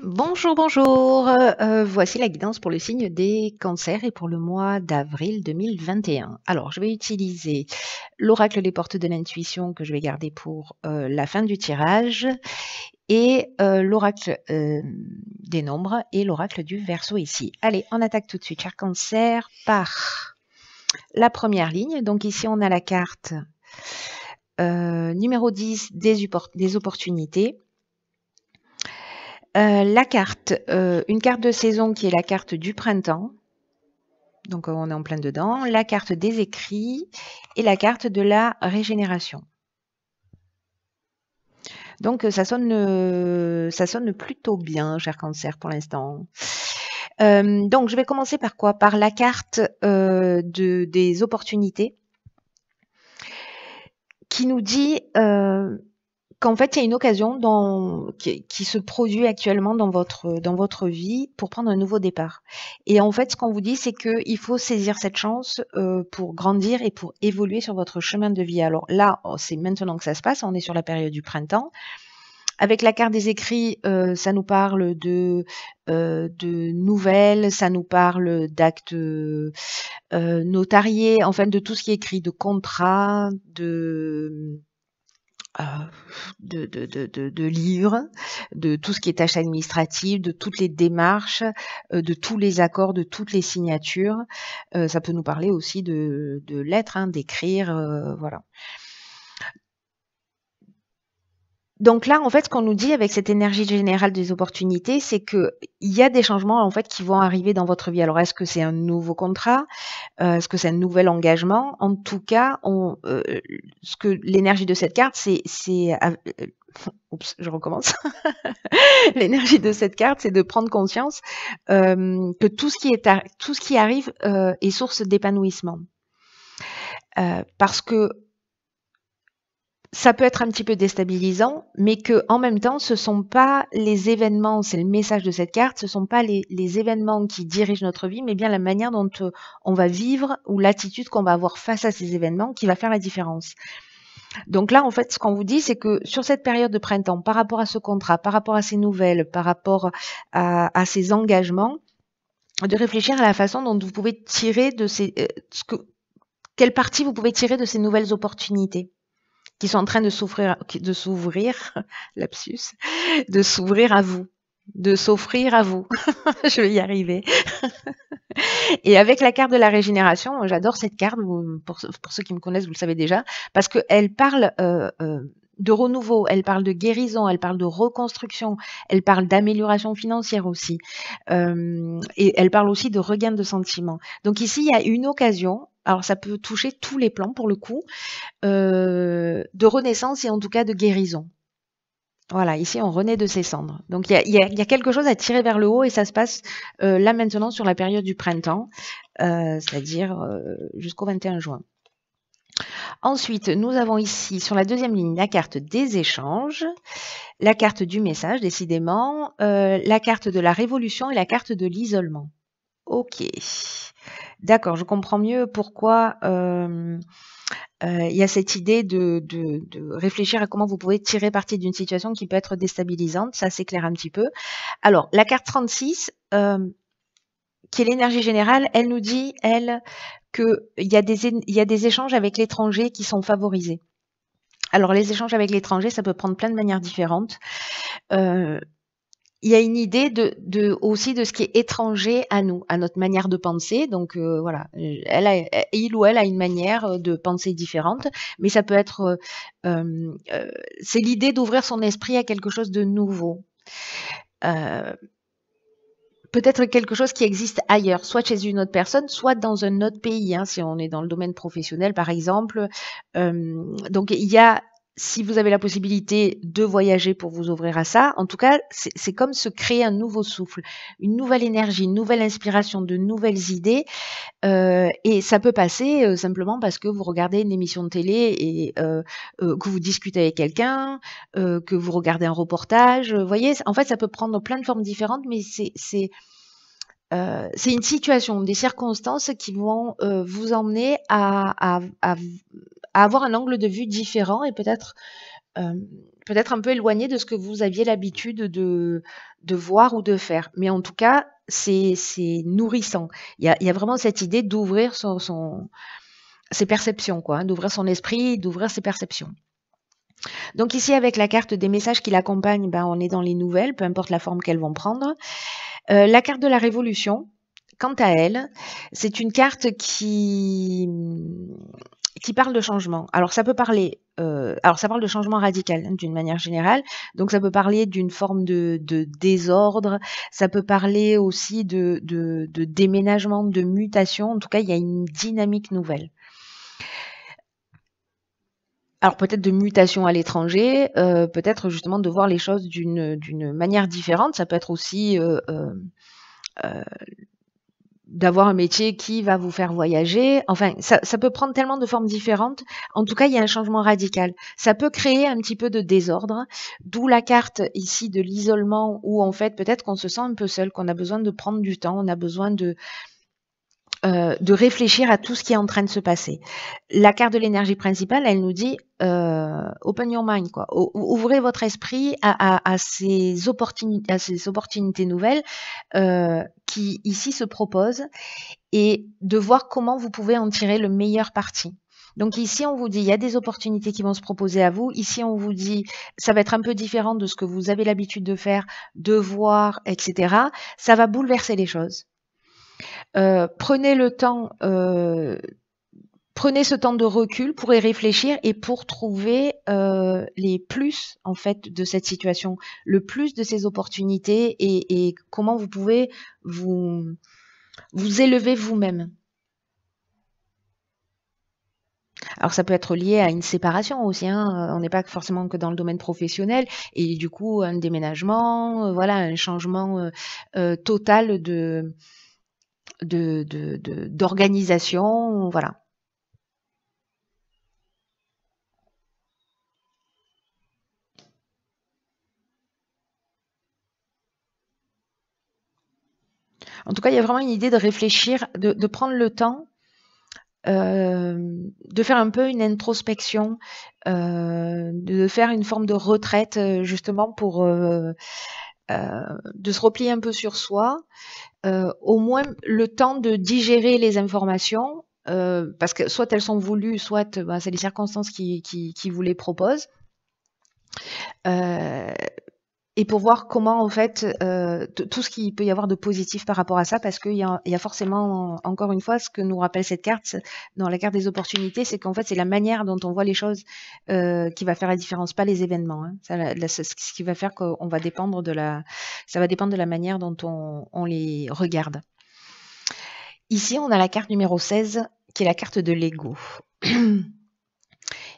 Bonjour, bonjour. Voici la guidance pour le signe des cancers et pour le mois d'avril 2021. Alors, je vais utiliser l'oracle des portes de l'intuition que je vais garder pour la fin du tirage et l'oracle des nombres et l'oracle du Verseau ici. Allez, on attaque tout de suite, cher cancer, par la première ligne. Donc ici, on a la carte numéro 10 des opportunités. La carte, une carte de saison qui est la carte du printemps. Donc on est en plein dedans. La carte des écrits et la carte de la régénération. Donc ça sonne plutôt bien, cher cancer, pour l'instant. Donc je vais commencer par quoi? Par la carte des opportunités qui nous dit qu'en fait, il y a une occasion qui se produit actuellement dans votre vie pour prendre un nouveau départ. Et en fait, ce qu'on vous dit, c'est qu'il faut saisir cette chance pour grandir et pour évoluer sur votre chemin de vie. Alors là, c'est maintenant que ça se passe, on est sur la période du printemps. Avec la carte des écrits, ça nous parle de nouvelles, ça nous parle d'actes notariés, enfin de tout ce qui est écrit, de contrats, de livres, de tout ce qui est tâches administratives, de toutes les démarches, de tous les accords, de toutes les signatures. Ça peut nous parler aussi de lettres, hein, d'écrire, voilà. Donc là, en fait, ce qu'on nous dit avec cette énergie générale des opportunités, c'est qu'il y a des changements en fait qui vont arriver dans votre vie. Alors, est-ce que c'est un nouveau contrat? Est-ce que c'est un nouvel engagement? En tout cas, ce que l'énergie de cette carte, oups, je recommence. L'énergie de cette carte, c'est de prendre conscience que tout ce qui arrive est source d'épanouissement. Parce que ça peut être un petit peu déstabilisant, mais que en même temps, ce sont pas les événements, c'est le message de cette carte, ce sont pas les événements qui dirigent notre vie, mais bien la manière dont on va vivre ou l'attitude qu'on va avoir face à ces événements qui va faire la différence. Donc là, en fait, ce qu'on vous dit, c'est que sur cette période de printemps, par rapport à ce contrat, par rapport à ces nouvelles, par rapport à ces engagements, de réfléchir à la façon dont vous pouvez tirer de quelle partie vous pouvez tirer de ces nouvelles opportunités qui sont en train de s'ouvrir, lapsus, de s'ouvrir à vous, de s'offrir à vous. Je vais y arriver. Et avec la carte de la régénération, j'adore cette carte, pour ceux qui me connaissent, vous le savez déjà, parce qu'elle parle de renouveau, elle parle de guérison, elle parle de reconstruction, elle parle d'amélioration financière aussi, et elle parle aussi de regain de sentiments. Donc ici, il y a une occasion, alors ça peut toucher tous les plans pour le coup, de renaissance et en tout cas de guérison. Voilà, ici on renaît de ses cendres. Donc il y a quelque chose à tirer vers le haut et ça se passe là maintenant sur la période du printemps, c'est-à-dire jusqu'au 21 juin. Ensuite, nous avons ici sur la deuxième ligne la carte des échanges, la carte du message décidément, la carte de la révolution et la carte de l'isolement. Ok, d'accord, je comprends mieux pourquoi il y a cette idée de réfléchir à comment vous pouvez tirer parti d'une situation qui peut être déstabilisante, ça s'éclaire un petit peu. Alors, la carte 36, qui est l'énergie générale, elle nous dit, elle, qu'il y a des échanges avec l'étranger qui sont favorisés. Alors, les échanges avec l'étranger, ça peut prendre plein de manières différentes. Il y a une idée aussi de ce qui est étranger à nous, à notre manière de penser. Donc voilà, il ou elle a une manière de penser différente, mais ça peut être, c'est l'idée d'ouvrir son esprit à quelque chose de nouveau. Peut-être quelque chose qui existe ailleurs, soit chez une autre personne, soit dans un autre pays, hein, si on est dans le domaine professionnel par exemple. Donc il y a, si vous avez la possibilité de voyager pour vous ouvrir à ça, en tout cas, c'est comme se créer un nouveau souffle, une nouvelle énergie, une nouvelle inspiration, de nouvelles idées. Et ça peut passer simplement parce que vous regardez une émission de télé et que vous discutez avec quelqu'un, que vous regardez un reportage. Vous voyez, en fait, ça peut prendre plein de formes différentes, mais c'est une situation, des circonstances qui vont vous emmener à avoir un angle de vue différent et peut-être peut-être un peu éloigné de ce que vous aviez l'habitude de voir ou de faire. Mais en tout cas, c'est nourrissant. Il y a vraiment cette idée d'ouvrir ses perceptions, quoi, hein, d'ouvrir son esprit, d'ouvrir ses perceptions. Donc ici, avec la carte des messages qui l'accompagnent, ben, on est dans les nouvelles, peu importe la forme qu'elles vont prendre. La carte de la révolution, quant à elle, c'est une carte qui parle de changement. Alors ça peut parler, alors ça parle de changement radical, hein, d'une manière générale. Donc ça peut parler d'une forme de désordre. Ça peut parler aussi de déménagement, de mutation. En tout cas, il y a une dynamique nouvelle. Alors peut-être de mutation à l'étranger, peut-être justement de voir les choses d'une manière différente. Ça peut être aussi d'avoir un métier qui va vous faire voyager. Enfin, ça peut prendre tellement de formes différentes. En tout cas, il y a un changement radical. Ça peut créer un petit peu de désordre, d'où la carte ici de l'isolement, où en fait peut-être qu'on se sent un peu seul, qu'on a besoin de prendre du temps, on a besoin de réfléchir à tout ce qui est en train de se passer. La carte de l'énergie principale, elle nous dit open your mind, quoi. Ouvrez votre esprit à ces opportunités nouvelles qui ici se proposent et de voir comment vous pouvez en tirer le meilleur parti. Donc ici, on vous dit, il y a des opportunités qui vont se proposer à vous. Ici, on vous dit, ça va être un peu différent de ce que vous avez l'habitude de faire, de voir, etc. Ça va bouleverser les choses. Prenez le temps, prenez ce temps de recul pour y réfléchir et pour trouver les plus en fait de cette situation, le plus de ces opportunités et comment vous pouvez vous élever vous-même. Alors ça peut être lié à une séparation aussi, hein. On n'est pas forcément que dans le domaine professionnel et du coup un déménagement, voilà, un changement total d'organisation, voilà. En tout cas, il y a vraiment une idée de réfléchir, de prendre le temps, de faire un peu une introspection, de faire une forme de retraite, justement pour de se replier un peu sur soi, au moins le temps de digérer les informations, parce que soit elles sont voulues, soit ben, c'est les circonstances qui vous les proposent. Et pour voir comment, en fait, tout ce qu'il peut y avoir de positif par rapport à ça, parce qu'il y a forcément, encore une fois, ce que nous rappelle cette carte, dans la carte des opportunités, c'est qu'en fait, c'est la manière dont on voit les choses qui va faire la différence, pas les événements. Hein. C'est ce qui va faire qu'on va dépendre ça va dépendre de la manière dont on les regarde. Ici, on a la carte numéro 16, qui est la carte de l'ego.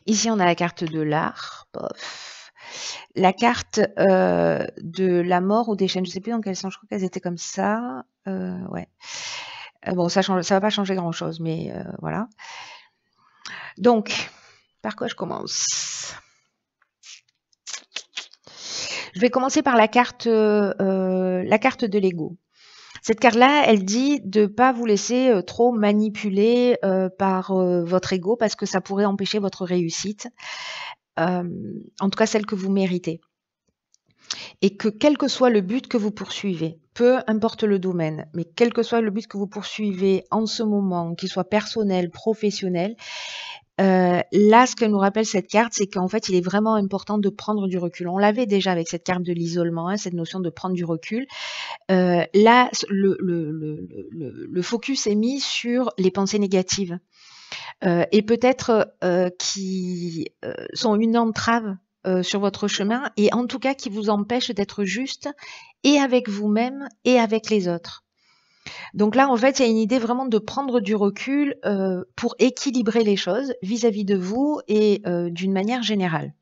Ici, on a la carte de l'art. La carte de la mort ou des chaînes, je ne sais plus dans quel sens, je crois qu'elles étaient comme ça. Ouais. Bon, ça va pas changer grand-chose, mais voilà. Donc, par quoi je commence? Je vais commencer par la carte de l'ego. Cette carte-là, elle dit de ne pas vous laisser trop manipuler par votre ego parce que ça pourrait empêcher votre réussite. En tout cas celle que vous méritez. Et que quel que soit le but que vous poursuivez, peu importe le domaine, mais quel que soit le but que vous poursuivez en ce moment, qu'il soit personnel, professionnel, là, ce que nous rappelle cette carte, c'est qu'en fait, il est vraiment important de prendre du recul. On l'avait déjà avec cette carte de l'isolement, hein, cette notion de prendre du recul. Là, le focus est mis sur les pensées négatives. Et peut-être qui sont une entrave sur votre chemin et en tout cas qui vous empêchent d'être juste et avec vous-même et avec les autres. Donc là, en fait, il y a une idée vraiment de prendre du recul pour équilibrer les choses vis-à-vis de vous et d'une manière générale.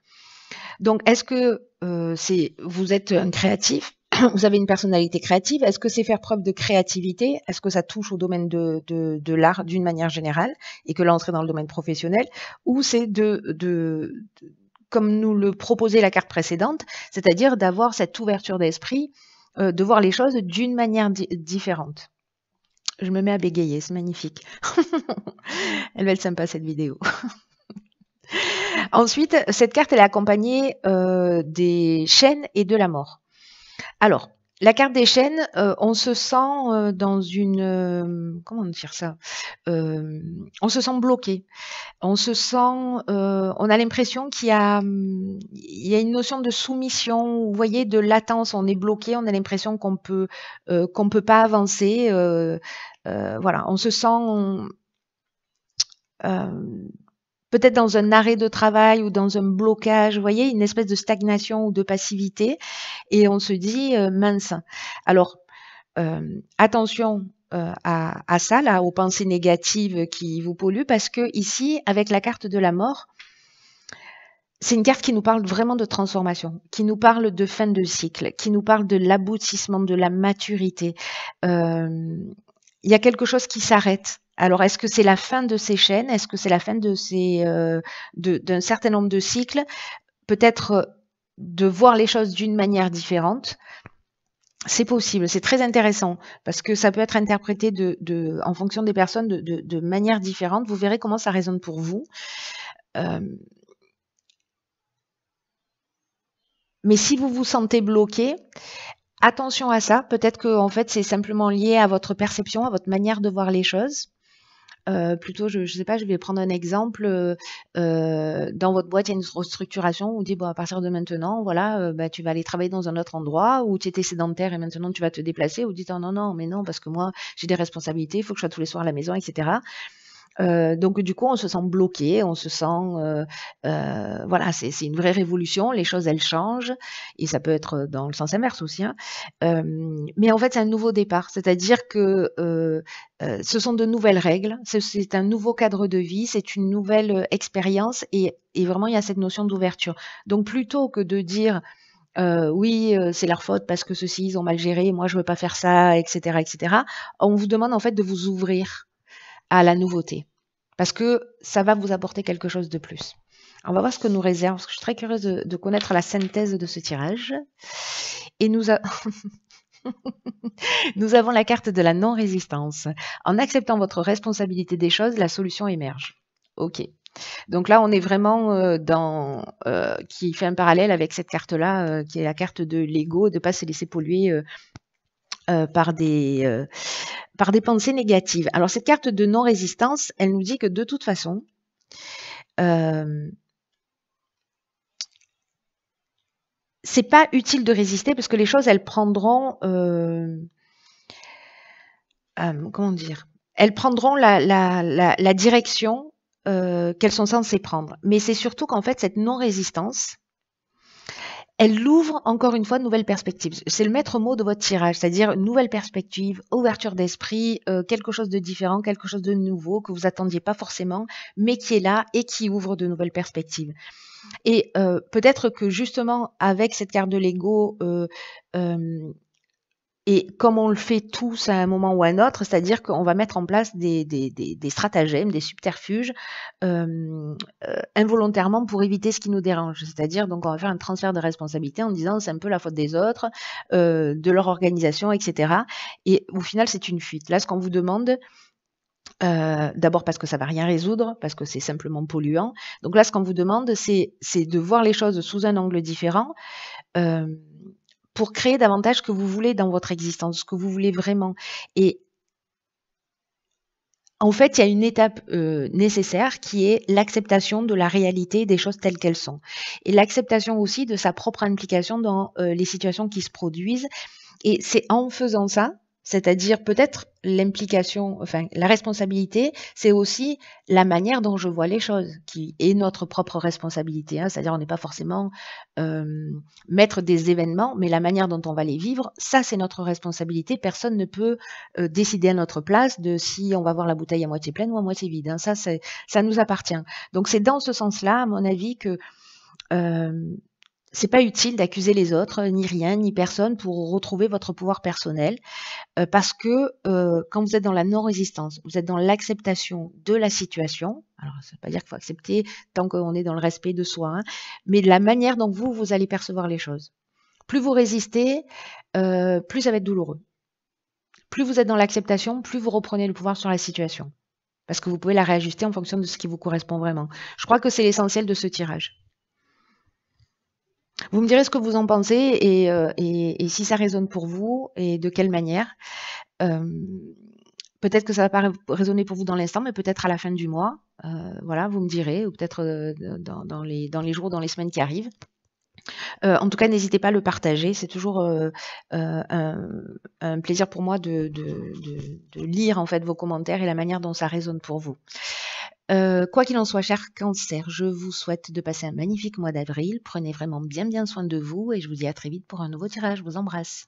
Donc, est-ce que vous êtes un créatif ? Vous avez une personnalité créative. Est-ce que c'est faire preuve de créativité? Est-ce que ça touche au domaine de l'art d'une manière générale et que l'entrée dans le domaine professionnel? Ou c'est comme nous le proposait la carte précédente, c'est-à-dire d'avoir cette ouverture d'esprit, de voir les choses d'une manière différente. Je me mets à bégayer, c'est magnifique. Elle va être sympa cette vidéo. Ensuite, cette carte, elle est accompagnée des chaînes et de la mort. Alors, la carte des chaînes, on se sent dans une... comment dire ça? On se sent bloqué. On se sent... on a l'impression qu'il y a une notion de soumission, vous voyez, de latence. On est bloqué, on a l'impression qu'on peut pas avancer. Voilà, on se sent... peut-être dans un arrêt de travail ou dans un blocage, vous voyez, une espèce de stagnation ou de passivité, et on se dit mince. Alors, attention à ça, là, aux pensées négatives qui vous polluent, parce que ici, avec la carte de la mort, c'est une carte qui nous parle vraiment de transformation, qui nous parle de fin de cycle, qui nous parle de l'aboutissement, de la maturité. Il y a quelque chose qui s'arrête. Alors, est-ce que c'est la fin de ces chaînes? Est-ce que c'est la fin d'un certain nombre de cycles? Peut-être de voir les choses d'une manière différente. C'est possible, c'est très intéressant parce que ça peut être interprété en fonction des personnes de manière différente. Vous verrez comment ça résonne pour vous. Mais si vous vous sentez bloqué, attention à ça. Peut-être que en fait, c'est simplement lié à votre perception, à votre manière de voir les choses. Plutôt, je sais pas, je vais prendre un exemple. Dans votre boîte, il y a une restructuration où on dit, bon, à partir de maintenant, voilà, tu vas aller travailler dans un autre endroit, où tu étais sédentaire et maintenant tu vas te déplacer, ou dites, oh, non, non, mais non, parce que moi, j'ai des responsabilités, il faut que je sois tous les soirs à la maison, etc. Donc du coup, on se sent bloqué, on se sent, voilà, c'est une vraie révolution. Les choses, elles changent, et ça peut être dans le sens inverse aussi, hein. Mais en fait, c'est un nouveau départ, c'est-à-dire que ce sont de nouvelles règles, c'est un nouveau cadre de vie, c'est une nouvelle expérience, et vraiment, il y a cette notion d'ouverture. Donc plutôt que de dire oui, c'est leur faute parce que ceux-ci, ils ont mal géré, moi je veux pas faire ça, etc., etc. On vous demande en fait de vous ouvrir à la nouveauté, parce que ça va vous apporter quelque chose de plus. On va voir ce que nous réserve, parce que je suis très curieuse de connaître la synthèse de ce tirage. Et nous avons la carte de la non-résistance. En acceptant votre responsabilité des choses, la solution émerge. Ok. Donc là, on est vraiment qui fait un parallèle avec cette carte-là, qui est la carte de l'ego, de ne pas se laisser polluer par des pensées négatives. Alors cette carte de non-résistance, elle nous dit que de toute façon, c'est pas utile de résister, parce que les choses, elles prendront, comment dire, elles prendront la direction qu'elles sont censées prendre. Mais c'est surtout qu'en fait, cette non-résistance, elle ouvre encore une fois de nouvelles perspectives. C'est le maître mot de votre tirage, c'est-à-dire une nouvelle perspective, ouverture d'esprit, quelque chose de différent, quelque chose de nouveau que vous attendiez pas forcément, mais qui est là et qui ouvre de nouvelles perspectives. Et peut-être que justement avec cette carte de l'ego, et comme on le fait tous à un moment ou à un autre, c'est-à-dire qu'on va mettre en place des stratagèmes, des subterfuges involontairement pour éviter ce qui nous dérange. C'est-à-dire, donc, on va faire un transfert de responsabilité en disant c'est un peu la faute des autres, de leur organisation, etc. Et au final, c'est une fuite. Là, ce qu'on vous demande, d'abord parce que ça va rien résoudre, parce que c'est simplement polluant. Donc là, ce qu'on vous demande, c'est de voir les choses sous un angle différent, pour créer davantage ce que vous voulez dans votre existence, ce que vous voulez vraiment. Et en fait, il y a une étape nécessaire qui est l'acceptation de la réalité des choses telles qu'elles sont. Et l'acceptation aussi de sa propre implication dans les situations qui se produisent. Et c'est en faisant ça, c'est-à-dire peut-être l'implication, enfin la responsabilité, c'est aussi la manière dont je vois les choses, qui est notre propre responsabilité, hein. C'est-à-dire on n'est pas forcément maître des événements, mais la manière dont on va les vivre, ça c'est notre responsabilité. Personne ne peut décider à notre place de si on va voir la bouteille à moitié pleine ou à moitié vide, hein. Ça nous appartient. Donc c'est dans ce sens-là, à mon avis, que c'est pas utile d'accuser les autres, ni rien, ni personne, pour retrouver votre pouvoir personnel, parce que quand vous êtes dans la non-résistance, vous êtes dans l'acceptation de la situation. Alors, ça ne veut pas dire qu'il faut accepter tant qu'on est dans le respect de soi, hein, mais de la manière dont vous allez percevoir les choses. Plus vous résistez, plus ça va être douloureux. Plus vous êtes dans l'acceptation, plus vous reprenez le pouvoir sur la situation. parce que vous pouvez la réajuster en fonction de ce qui vous correspond vraiment. Je crois que c'est l'essentiel de ce tirage. Vous me direz ce que vous en pensez et si ça résonne pour vous et de quelle manière. Peut-être que ça va pas résonner pour vous dans l'instant, mais peut-être à la fin du mois. Voilà, vous me direz, ou peut-être dans les jours, dans les semaines qui arrivent. En tout cas, n'hésitez pas à le partager. C'est toujours un plaisir pour moi de lire en fait vos commentaires et la manière dont ça résonne pour vous. Quoi qu'il en soit, cher Cancer, je vous souhaite de passer un magnifique mois d'avril. Prenez vraiment bien soin de vous et je vous dis à très vite pour un nouveau tirage. Je vous embrasse.